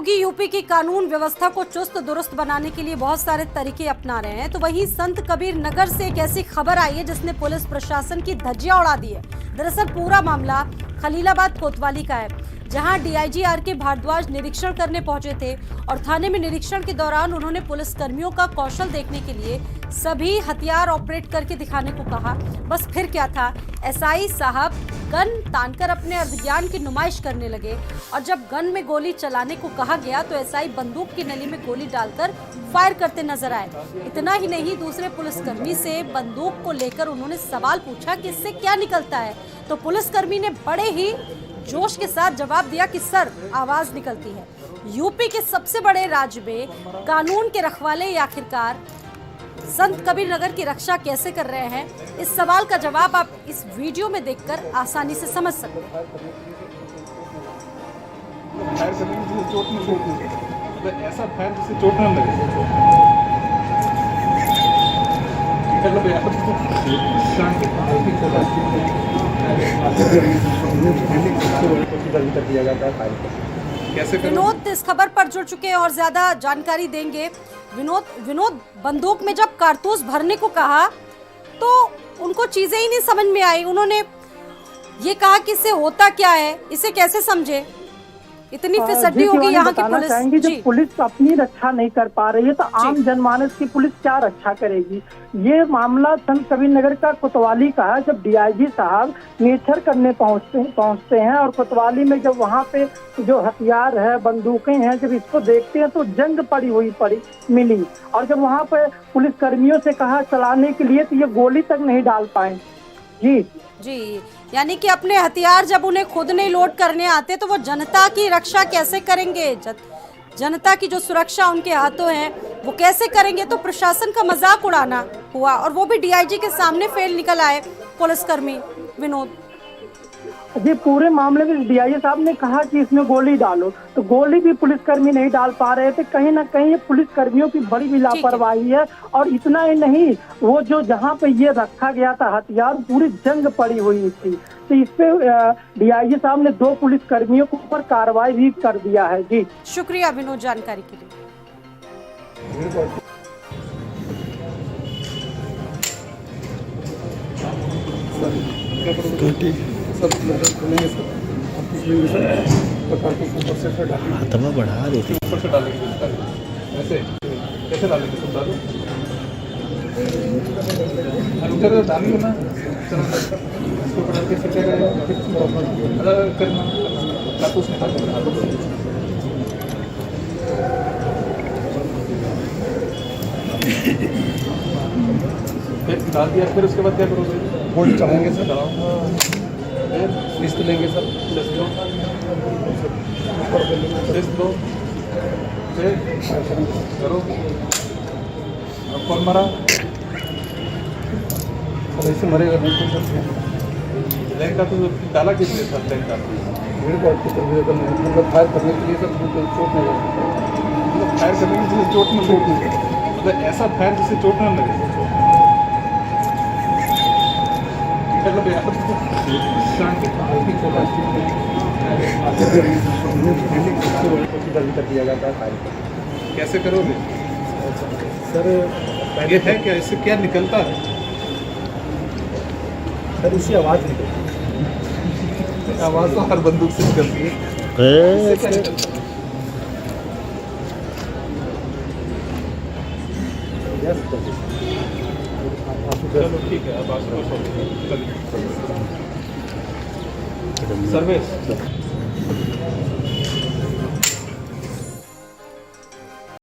योगी UP की कानून व्यवस्था को चुस्त दुरुस्त बनाने के लिए बहुत सारे तरीके अपना रहे हैं, तो वहीं संत कबीर नगर से एक ऐसी खबर आई है जिसने पुलिस प्रशासन की धज्जियां उड़ा दी है। दरअसल पूरा मामला खलीलाबाद कोतवाली का है, जहां डीआईजी आर.के. भारद्वाज निरीक्षण करने पहुंचे थे और थाने में निरीक्षण के दौरान उन्होंने पुलिस कर्मियों का कौशल देखने के लिए सभी हथियार ऑपरेट करके दिखाने को कहा। बस फिर क्या था, एसआई साहब गन तानकर अपने अर्धज्ञान की नुमाइश करने लगे और जब गन में गोली चलाने को कहा गया तो एसआई बंदूक की नली में गोली डालकर फायर करते नजर आए। इतना ही नहीं, दूसरे पुलिसकर्मी से बंदूक को लेकर उन्होंने सवाल पूछा कि इससे क्या निकलता है, तो पुलिसकर्मी ने बड़े ही जोश के साथ जवाब दिया कि सर, आवाज निकलती है। यूपी के सबसे बड़े राज्य में कानून के रखवाले आखिरकार संत कबीर नगर की रक्षा कैसे कर रहे हैं, इस सवाल का जवाब आप इस वीडियो में देखकर आसानी से समझ सकते हैं। ऐसा फायर जिससे चोट न लगे। विनोद इस खबर पर जुड़ चुके हैं और ज्यादा जानकारी देंगे। विनोद, बंदूक में जब कारतूस भरने को कहा तो उनको चीजें ही नहीं समझ में आई। उन्होंने ये कहा कि इससे होता क्या है, इसे कैसे समझे? इतनी फिसड्डी होगी यहाँ की पुलिस। जब पुलिस अपनी रक्षा नहीं कर पा रही है तो आम जनमानस की पुलिस क्या रक्षा करेगी? ये मामला संत कबीर नगर का कोतवाली का है। जब डीआईजी साहब निरीक्षण करने पहुंचते हैं और कोतवाली में जब वहां पे जो हथियार है, बंदूकें हैं, जब इसको देखते हैं तो जंग पड़ी हुई मिली और जब वहां पे पुलिस कर्मियों से कहा चलाने के लिए तो ये गोली तक नहीं डाल पाए। जी, यानी कि अपने हथियार जब उन्हें खुद नहीं लोड करने आते तो वो जनता की रक्षा कैसे करेंगे? जनता की जो सुरक्षा उनके हाथों है वो कैसे करेंगे? तो प्रशासन का मजाक उड़ाना हुआ और वो भी डीआईजी के सामने फेल निकल आए पुलिसकर्मी। विनोद जी, पूरे मामले में डीआईजी साहब ने कहा कि इसमें गोली डालो, तो गोली भी पुलिसकर्मी नहीं डाल पा रहे थे। कहीं ना कहीं ये पुलिसकर्मियों की बड़ी भी लापरवाही है। और इतना ही नहीं, वो जो जहां पे ये रखा गया था हथियार, पूरी जंग पड़ी हुई थी। तो इस पे डीआईजी साहब ने 2 पुलिसकर्मियों के ऊपर कार्रवाई भी कर दिया है। जी, शुक्रिया विनोद जानकारी के लिए। हथवा बढ़ा देते ऊपर से डालेंगे, ऐसे कैसे डालेंगे? सब डालो, ऊपर डालेंगे ना, इसको बढ़ा के करना, कारतूस निकालना। फिर डाल दिया, फिर उसके बाद क्या करोगे? बोल्ट चलाएंगे सर, लिस्ट लेंगे सर, लिस्ट लो, फिर करो। अब कौन मरा? ऐसे मरेगा नहीं तो सर। लैंग का तो डाला किस लिए सर? लैंग का मतलब फायर करने के लिए सर, चोट नहीं लगे। मतलब फायर करने के लिए चोट नहीं लगे, मतलब ऐसा फायर जिससे चोट न लगे। कैसे करोगे सर? ये है क्या? इससे क्या निकलता है सर? इससे आवाज निकलती है। आवाज तो हर बंदूक से निकलती है। चलो ठीक है, अब सर्विस